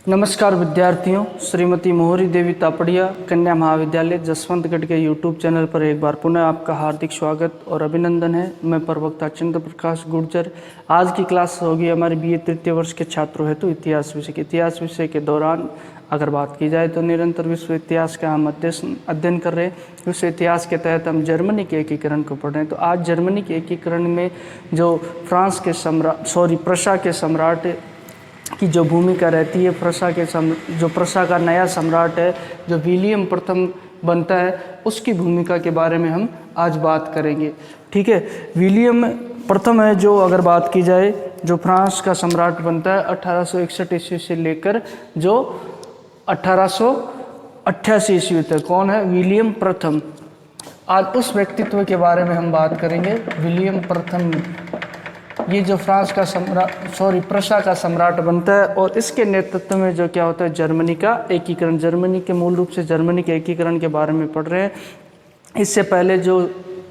नमस्कार विद्यार्थियों, श्रीमती मोहरी देवी तापड़िया कन्या महाविद्यालय जसवंतगढ़ के यूट्यूब चैनल पर एक बार पुनः आपका हार्दिक स्वागत और अभिनंदन है। मैं प्रवक्ता चंद्र प्रकाश गुर्जर। आज की क्लास होगी हमारी बीए तृतीय वर्ष के छात्रों हेतु इतिहास विषय की। इतिहास विषय के दौरान अगर बात की जाए तो निरंतर विश्व इतिहास का हम अध्ययन कर रहे हैं। विश्व इतिहास के तहत हम जर्मनी के एकीकरण को पढ़ रहे हैं। तो आज जर्मनी के एकीकरण में जो प्रशा के सम्राट की जो भूमिका रहती है, प्रशा का नया सम्राट है जो विलियम प्रथम बनता है, उसकी भूमिका के बारे में हम आज बात करेंगे। ठीक है, विलियम प्रथम है जो अगर बात की जाए जो फ्रांस का सम्राट बनता है 1861 ईस्वी से लेकर जो 1888 ईस्वी तक। कौन है? विलियम प्रथम। आज उस व्यक्तित्व के बारे में हम बात करेंगे। विलियम प्रथम ये जो फ्रांस का प्रशा का सम्राट बनता है और इसके नेतृत्व में जो क्या होता है, जर्मनी का एकीकरण। जर्मनी के मूल रूप से जर्मनी के एकीकरण के बारे में पढ़ रहे हैं। इससे पहले जो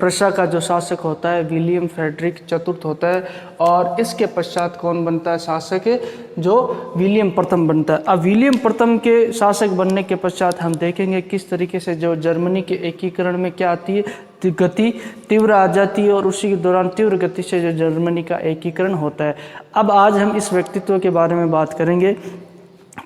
प्रशा का जो शासक होता है विलियम फ्रेडरिक चतुर्थ होता है और इसके पश्चात कौन बनता है शासक, जो विलियम प्रथम बनता है। अब विलियम प्रथम के शासक बनने के पश्चात हम देखेंगे किस तरीके से जो जर्मनी के एकीकरण में क्या आती है, गति तीव्र आ जाती है और उसी के दौरान तीव्र गति से जो जर्मनी का एकीकरण होता है। अब आज हम इस व्यक्तित्व के बारे में बात करेंगे,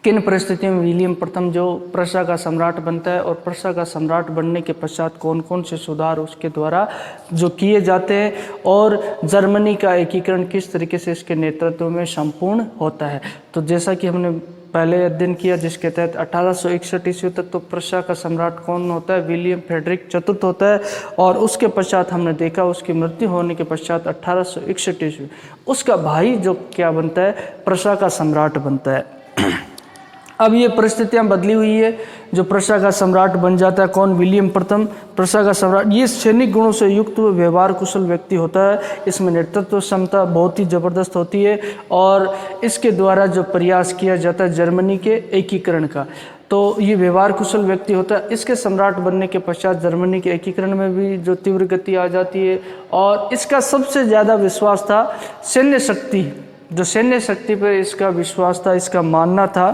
किन परिस्थितियों में विलियम प्रथम जो प्रशा का सम्राट बनता है और प्रशा का सम्राट बनने के पश्चात कौन कौन से सुधार उसके द्वारा जो किए जाते हैं और जर्मनी का एकीकरण किस तरीके से इसके नेतृत्व में संपूर्ण होता है। तो जैसा कि हमने पहले अध्ययन किया जिसके तहत 1861 ईस्वी तक तो प्रशा का सम्राट कौन होता है, विलियम फ्रेडरिक चतुर्थ होता है और उसके पश्चात हमने देखा उसकी मृत्यु होने के पश्चात 1861 ईस्वी उसका भाई जो क्या बनता है, प्रशा का सम्राट बनता है। अब ये परिस्थितियां बदली हुई है, जो प्रशा का सम्राट बन जाता है कौन, विलियम प्रथम। प्रशा का सम्राट ये सैनिक गुणों से युक्त व्यवहार कुशल व्यक्ति होता है। इसमें नेतृत्व क्षमता बहुत ही जबरदस्त होती है और इसके द्वारा जो प्रयास किया जाता है जर्मनी के एकीकरण का, तो ये व्यवहार कुशल व्यक्ति होता है। इसके सम्राट बनने के पश्चात जर्मनी के एकीकरण में भी जो तीव्र गति आ जाती है और इसका सबसे ज़्यादा विश्वास था सैन्य शक्ति, जो सैन्य शक्ति पर इसका विश्वास था। इसका मानना था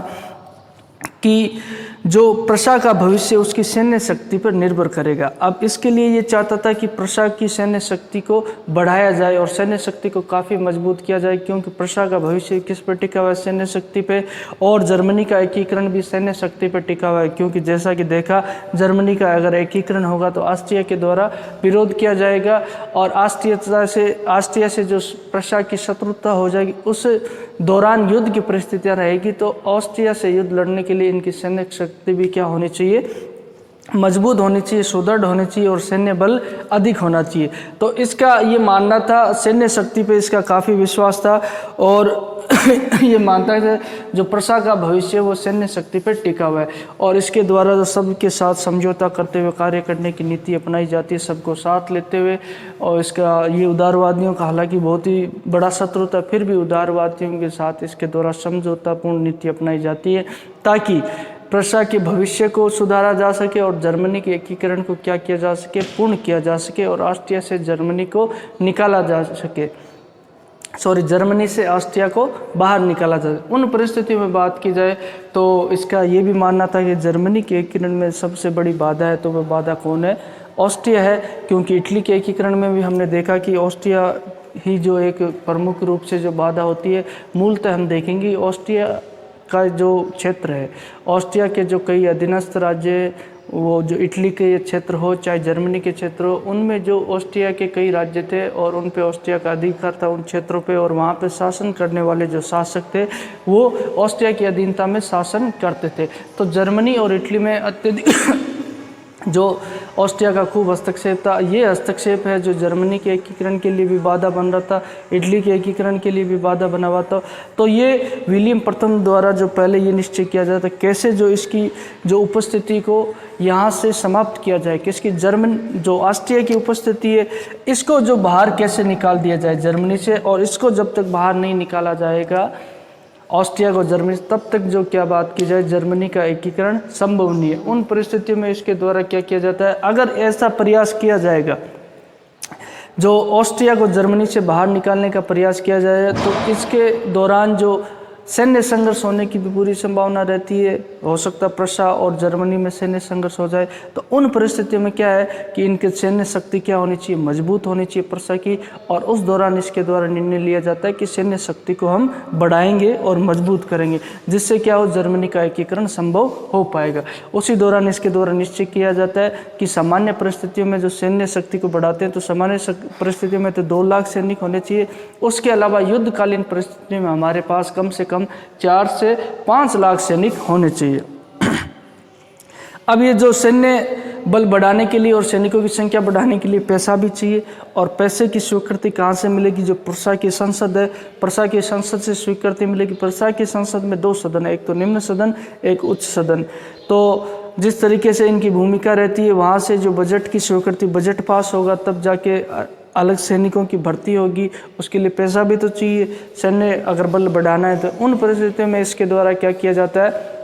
कि जो प्रशा का भविष्य उसकी सैन्य शक्ति पर निर्भर करेगा। अब इसके लिए ये चाहता था कि प्रशा की सैन्य शक्ति को बढ़ाया जाए और सैन्य शक्ति को काफ़ी मजबूत किया जाए, क्योंकि प्रशा का भविष्य किस पर टिका हुआ है, सैन्य शक्ति पे। और जर्मनी का एकीकरण भी सैन्य शक्ति पर टिका हुआ है, क्योंकि जैसा कि देखा जर्मनी का अगर एकीकरण होगा तो ऑस्ट्रिया के द्वारा विरोध किया जाएगा और ऑस्ट्रिया से जो प्रशा की शत्रुता हो जाएगी, उस दौरान युद्ध की परिस्थितियां रहेगी। तो ऑस्ट्रिया से युद्ध लड़ने के लिए इनकी सैन्य शक्ति भी क्या होनी चाहिए, मजबूत होनी चाहिए, सुदृढ़ होनी चाहिए और सैन्य बल अधिक होना चाहिए। तो इसका ये मानना था, सैन्य शक्ति पे इसका काफ़ी विश्वास था और ये मानता है जो प्रशा का भविष्य वो सैन्य शक्ति पर टिका हुआ है और इसके द्वारा जो सबके साथ समझौता करते हुए कार्य करने की नीति अपनाई जाती है, सबको साथ लेते हुए। और इसका ये उदारवादियों का हालांकि बहुत ही बड़ा शत्रु था, फिर भी उदारवादियों के साथ इसके द्वारा समझौतापूर्ण नीति अपनाई जाती है ताकि प्रशा के भविष्य को सुधारा जा सके और जर्मनी के एकीकरण को क्या किया जा सके, पूर्ण किया जा सके और ऑस्ट्रिया से जर्मनी को निकाला जा सके, जर्मनी से ऑस्ट्रिया को बाहर निकाला जाए। उन परिस्थितियों में बात की जाए तो इसका ये भी मानना था कि जर्मनी के एकीकरण में सबसे बड़ी बाधा है, तो वह बाधा कौन है, ऑस्ट्रिया है। क्योंकि इटली के एकीकरण में भी हमने देखा कि ऑस्ट्रिया ही जो एक प्रमुख रूप से जो बाधा होती है। मूलतः हम देखेंगे ऑस्ट्रिया का जो क्षेत्र है, ऑस्ट्रिया के जो कई अधीनस्थ राज्य, वो जो इटली के क्षेत्र हो चाहे जर्मनी के क्षेत्र हो, उनमें जो ऑस्ट्रिया के कई राज्य थे और उन पे ऑस्ट्रिया का अधिकार था उन क्षेत्रों पे, और वहाँ पे शासन करने वाले जो शासक थे वो ऑस्ट्रिया की अधीनता में शासन करते थे। तो जर्मनी और इटली में अत्यधिक जो ऑस्ट्रिया का खूब हस्तक्षेप था। ये हस्तक्षेप है जो जर्मनी के एकीकरण के लिए भी बाधा बन रहा था, इटली के एकीकरण के लिए भी बाधा बना हुआ था। तो ये विलियम प्रथम द्वारा जो पहले ये निश्चय किया जाता कैसे जो इसकी जो उपस्थिति को यहाँ से समाप्त किया जाए, किसकी, जो ऑस्ट्रिया की उपस्थिति है इसको जो बाहर कैसे निकाल दिया जाए जर्मनी से, और इसको जब तक बाहर नहीं निकाला जाएगा ऑस्ट्रिया को जर्मनी, तब तक जो क्या बात की जाए जर्मनी का एकीकरण संभव नहीं है। उन परिस्थितियों में इसके द्वारा क्या किया जाता है, अगर ऐसा प्रयास किया जाएगा जो ऑस्ट्रिया को जर्मनी से बाहर निकालने का प्रयास किया जाए तो इसके दौरान जो सैन्य संघर्ष होने की भी पूरी संभावना रहती है। हो सकता है प्रशा और जर्मनी में सैन्य संघर्ष हो जाए। तो उन परिस्थितियों में क्या है कि इनकी सैन्य शक्ति क्या होनी चाहिए, मजबूत होनी चाहिए प्रशा की, और उस दौरान इसके द्वारा निर्णय लिया जाता है कि सैन्य शक्ति को हम बढ़ाएंगे और मजबूत करेंगे, जिससे क्या हो, जर्मनी का एकीकरण संभव हो पाएगा। उसी दौरान इसके द्वारा निश्चय किया जाता है कि सामान्य परिस्थितियों में जो सैन्य शक्ति को बढ़ाते हैं तो सामान्य परिस्थितियों में तो 2 लाख सैनिक होने चाहिए। उसके अलावा युद्धकालीन परिस्थितियों में हमारे पास कम से कम 4 से 5 लाख सैनिक होने चाहिए। अब ये जो सैन्य बल बढ़ाने के लिए और सैनिकों की संख्या बढ़ाने के लिए पैसा भी चाहिए, और पैसे की स्वीकृति कहाँ से मिलेगी? जो प्रशा की संसद है, प्रशा की संसद से स्वीकृति मिलेगी। प्रशा की संसद में 2 सदन है, एक तो निम्न सदन, एक उच्च सदन। तो जिस तरीके से इनकी भूमिका रहती है, वहाँ से जो बजट की स्वीकृति, बजट पास होगा तब जाके अलग सैनिकों की भर्ती होगी, उसके लिए पैसा भी तो चाहिए। सैन्य अगर बल बढ़ाना है तो उन परिस्थितियों में इसके द्वारा क्या किया जाता है,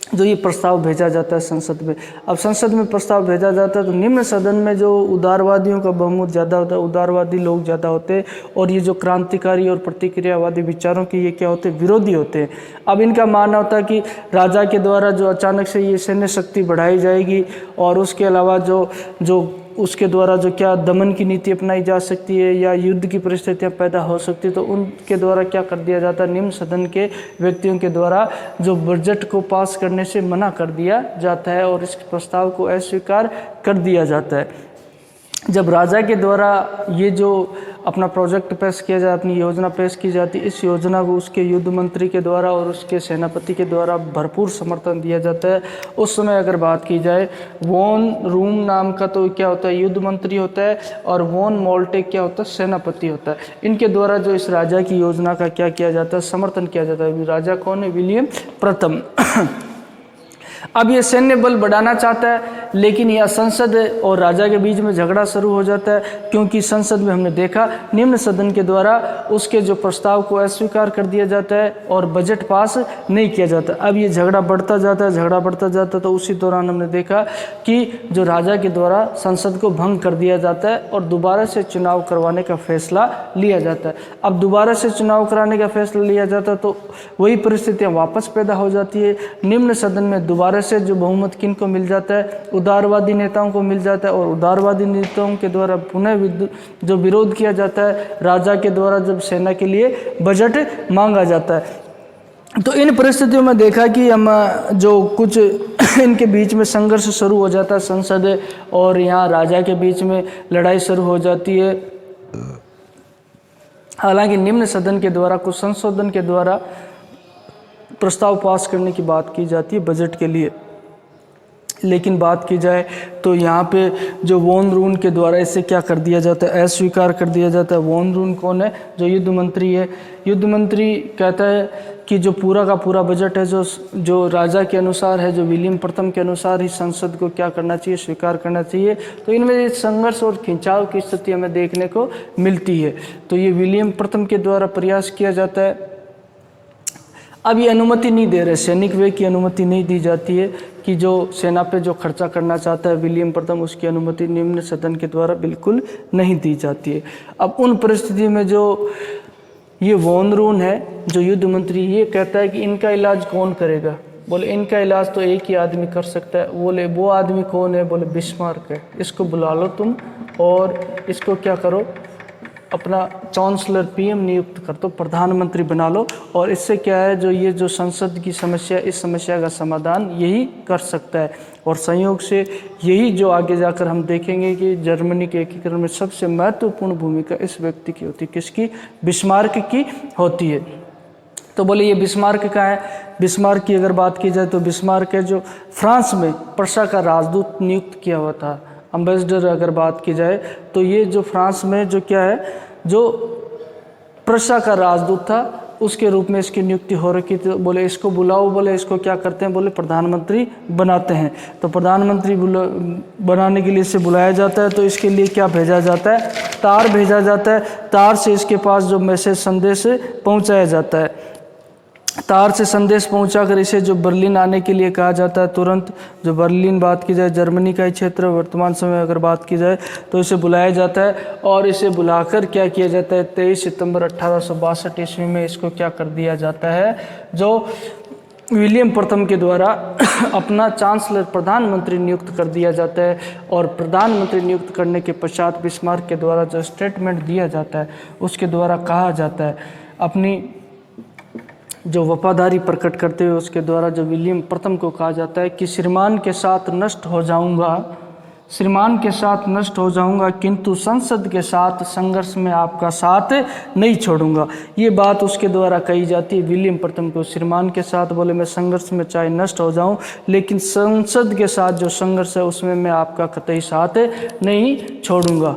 जो ये प्रस्ताव भेजा जाता है संसद में। अब संसद में प्रस्ताव भेजा जाता है तो निम्न सदन में जो उदारवादियों का बहुमत ज़्यादा होता है, उदारवादी लोग ज़्यादा होते हैं, और ये जो क्रांतिकारी और प्रतिक्रियावादी विचारों के ये क्या होते हैं, विरोधी होते हैं। अब इनका मानना होता है कि राजा के द्वारा जो अचानक से ये सैन्य शक्ति बढ़ाई जाएगी, और उसके अलावा जो उसके द्वारा जो क्या दमन की नीति अपनाई जा सकती है या युद्ध की परिस्थितियां पैदा हो सकती है, तो उनके द्वारा क्या कर दिया जाता है, निम्न सदन के व्यक्तियों के द्वारा जो बजट को पास करने से मना कर दिया जाता है और इस प्रस्ताव को अस्वीकार कर दिया जाता है। जब राजा के द्वारा ये जो अपना प्रोजेक्ट पेश किया जाए, अपनी योजना पेश की जाती है, इस योजना को उसके युद्ध मंत्री के द्वारा और उसके सेनापति के द्वारा भरपूर समर्थन दिया जाता है। उस समय अगर बात की जाए, वॉन रूम नाम का तो क्या होता है, युद्ध मंत्री होता है, और वॉन मोल्टे क्या होता है, सेनापति होता है। इनके द्वारा जो इस राजा की योजना का क्या किया जाता है, समर्थन किया जाता है। राजा कौन है? विलियम प्रथम। अब ये सैन्य बल बढ़ाना चाहता है, लेकिन यह संसद और राजा के बीच में झगड़ा शुरू हो जाता है, क्योंकि संसद में हमने देखा निम्न सदन के द्वारा उसके जो प्रस्ताव को अस्वीकार कर दिया जाता है और बजट पास नहीं किया जाता। अब ये झगड़ा बढ़ता जाता है, झगड़ा बढ़ता जाता है। तो उसी दौरान हमने देखा कि जो राजा के द्वारा संसद को भंग कर दिया जाता है और दोबारा से चुनाव करवाने का फैसला लिया जाता है। अब दोबारा से चुनाव कराने का फैसला लिया जाता है तो वही परिस्थितियाँ वापस पैदा हो जाती है। निम्न सदन में दोबारा से जो बहुमत किन को मिल जाता है, उदारवादी नेताओं को मिल जाता है, और उदारवादी नेताओं के द्वारा पुनः जो विरोध किया जाता है राजा के द्वारा, जब सेना के लिए बजट मांगा जाता है। तो इन परिस्थितियों में देखा कि हम जो कुछ इनके बीच में संघर्ष शुरू हो जाता है, संसद और यहाँ राजा के बीच में लड़ाई शुरू हो जाती है। हालांकि निम्न सदन के द्वारा कुछ संशोधन के द्वारा प्रस्ताव पास करने की बात की जाती है बजट के लिए, लेकिन बात की जाए तो यहाँ पे जो वॉन रून के द्वारा इसे क्या कर दिया जाता है, अस्वीकार कर दिया जाता है। वॉन रून कौन है? जो युद्ध मंत्री है। युद्ध मंत्री कहता है कि जो पूरा का पूरा बजट है, जो राजा के अनुसार है, जो विलियम प्रथम के अनुसार ही संसद को क्या करना चाहिए, स्वीकार करना चाहिए। तो इनमें संघर्ष और खिंचाव की स्थिति हमें देखने को मिलती है। तो ये विलियम प्रथम के द्वारा प्रयास किया जाता है। अब ये अनुमति नहीं दे रहे, सैनिक व्यय की अनुमति नहीं दी जाती है कि जो सेना पे जो खर्चा करना चाहता है विलियम प्रथम, उसकी अनुमति निम्न सदन के द्वारा बिल्कुल नहीं दी जाती है। अब उन परिस्थिति में जो ये वॉन रून है, जो युद्ध मंत्री, ये कहता है कि इनका इलाज कौन करेगा? बोले इनका इलाज तो एक ही आदमी कर सकता है। बोले वो आदमी कौन है? बोले बिस्मार्क है। इसको बुला लो तुम और इसको क्या करो, अपना चांसलर पीएम नियुक्त कर दो, प्रधानमंत्री बना लो, और इससे क्या है, जो ये जो संसद की समस्या, इस समस्या का समाधान यही कर सकता है। और संयोग से यही जो आगे जाकर हम देखेंगे कि जर्मनी के एकीकरण में सबसे महत्वपूर्ण भूमिका इस व्यक्ति की होती है। किसकी? बिस्मार्क की होती है। तो बोले ये बिस्मार्क का है। बिस्मार्क की अगर बात की जाए तो बिस्मार्क है जो फ्रांस में प्रशा का राजदूत नियुक्त किया हुआ था, एम्बेसडर अगर बात की जाए तो ये जो फ्रांस में जो क्या है, जो प्रशा का राजदूत था, उसके रूप में इसकी नियुक्ति हो रखी थी। बोले इसको बुलाओ, बोले इसको क्या करते हैं, बोले प्रधानमंत्री बनाते हैं। तो प्रधानमंत्री बनाने के लिए इसे बुलाया जाता है। तो इसके लिए क्या भेजा जाता है? तार भेजा जाता है। तार से इसके पास जो मैसेज, संदेश पहुंचाया जाता है। तार से संदेश पहुंचाकर इसे जो बर्लिन आने के लिए कहा जाता है तुरंत। जो बर्लिन बात की जाए जर्मनी का ही क्षेत्र, वर्तमान समय अगर बात की जाए तो इसे बुलाया जाता है और इसे बुलाकर क्या किया जाता है 23 सितंबर 1862 ईस्वी में इसको क्या कर दिया जाता है, जो विलियम प्रथम के द्वारा अपना चांसलर प्रधानमंत्री नियुक्त कर दिया जाता है। और प्रधानमंत्री नियुक्त करने के पश्चात बिस्मार्क के द्वारा जो स्टेटमेंट दिया जाता है उसके द्वारा कहा जाता है, अपनी जो वफादारी प्रकट करते हुए उसके द्वारा जो विलियम प्रथम को कहा जाता है कि श्रीमान के साथ नष्ट हो जाऊंगा, श्रीमान के साथ नष्ट हो जाऊंगा, किंतु संसद के साथ संघर्ष में आपका साथ नहीं छोड़ूंगा। ये बात उसके द्वारा कही जाती है विलियम प्रथम को। श्रीमान के साथ बोले मैं संघर्ष में चाहे नष्ट हो जाऊं, लेकिन संसद के साथ जो संघर्ष है उसमें मैं आपका कतई साथ नहीं छोड़ूंगा।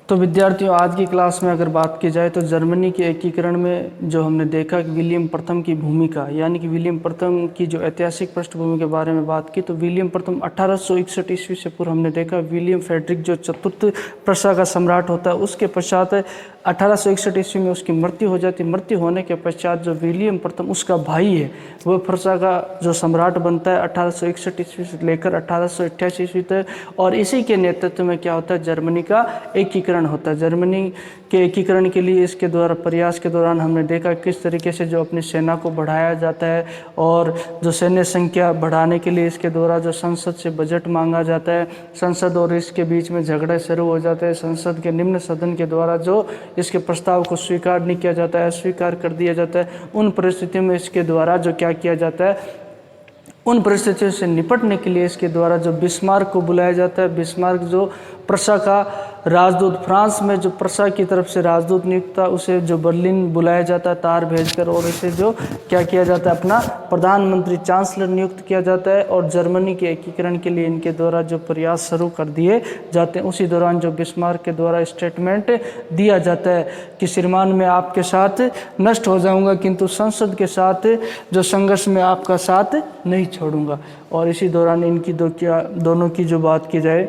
तो विद्यार्थियों, आज की क्लास में अगर बात की जाए तो जर्मनी के एकीकरण में जो हमने देखा कि विलियम प्रथम की भूमिका, यानी कि विलियम प्रथम की जो ऐतिहासिक पृष्ठभूमि के बारे में बात की, तो विलियम प्रथम 1861 ईस्वी से पूर्व हमने देखा विलियम फ्रेडरिक जो चतुर्थ प्रशा का सम्राट होता है, उसके पश्चात 1861 ईस्वी में उसकी मृत्यु हो जाती है। मृत्यु होने के पश्चात जो विलियम प्रथम उसका भाई है वह प्रशा का जो सम्राट बनता है 1861 ईस्वी से लेकर 1888 ईस्वी तक। और इसी के नेतृत्व में क्या होता है, जर्मनी का एकीकरण होता है। जर्मनी के एकीकरण के लिए इसके द्वारा प्रयास के दौरान हमने देखा किस तरीके से जो अपनी सेना को बढ़ाया जाता है और जो सैन्य संख्या बढ़ाने के लिए इसके द्वारा जो संसद से बजट मांगा जाता है, संसद और इसके बीच में झगड़े शुरू हो जाते हैं। संसद के निम्न सदन के द्वारा जो इसके प्रस्ताव को स्वीकार नहीं किया जाता है, अस्वीकार कर दिया जाता है। उन परिस्थितियों में इसके द्वारा जो क्या किया जाता है, उन परिस्थितियों से निपटने के लिए इसके द्वारा जो बिस्मार्क को बुलाया जाता है। बिस्मार्क जो प्रशा का राजदूत, फ्रांस में जो प्रशा की तरफ से राजदूत नियुक्त था, उसे जो बर्लिन बुलाया जाता है तार भेजकर, और इसे जो क्या किया जाता है अपना प्रधानमंत्री चांसलर नियुक्त किया जाता है। और जर्मनी के एकीकरण के लिए इनके द्वारा जो प्रयास शुरू कर दिए जाते हैं, उसी दौरान जो बिस्मार्क के द्वारा स्टेटमेंट दिया जाता है कि श्रीमान मैं आपके साथ नष्ट हो जाऊंगा, किंतु संसद के साथ जो संघर्ष में आपका साथ नहीं छोड़ूंगा। और इसी दौरान इनकी दोनों की जो बात की जाए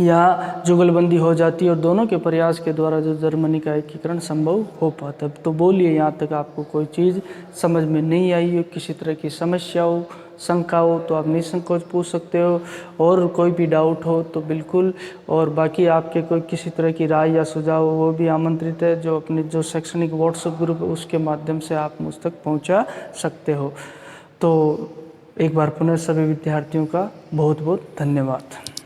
यहाँ जुगलबंदी हो जाती है और दोनों के प्रयास के द्वारा जो जर्मनी का एकीकरण संभव हो पाता है। तो बोलिए, यहाँ तक आपको कोई चीज़ समझ में नहीं आई हो, किसी तरह की समस्या हो, शंका हो तो आप निसंकोच पूछ सकते हो, और कोई भी डाउट हो तो बिल्कुल। और बाकी आपके कोई किसी तरह की राय या सुझाव हो वो भी आमंत्रित है, जो अपने जो शैक्षणिक व्हाट्सएप ग्रुप है उसके माध्यम से आप मुझ तक पहुँचा सकते हो। तो एक बार पुनः सभी विद्यार्थियों का बहुत बहुत धन्यवाद।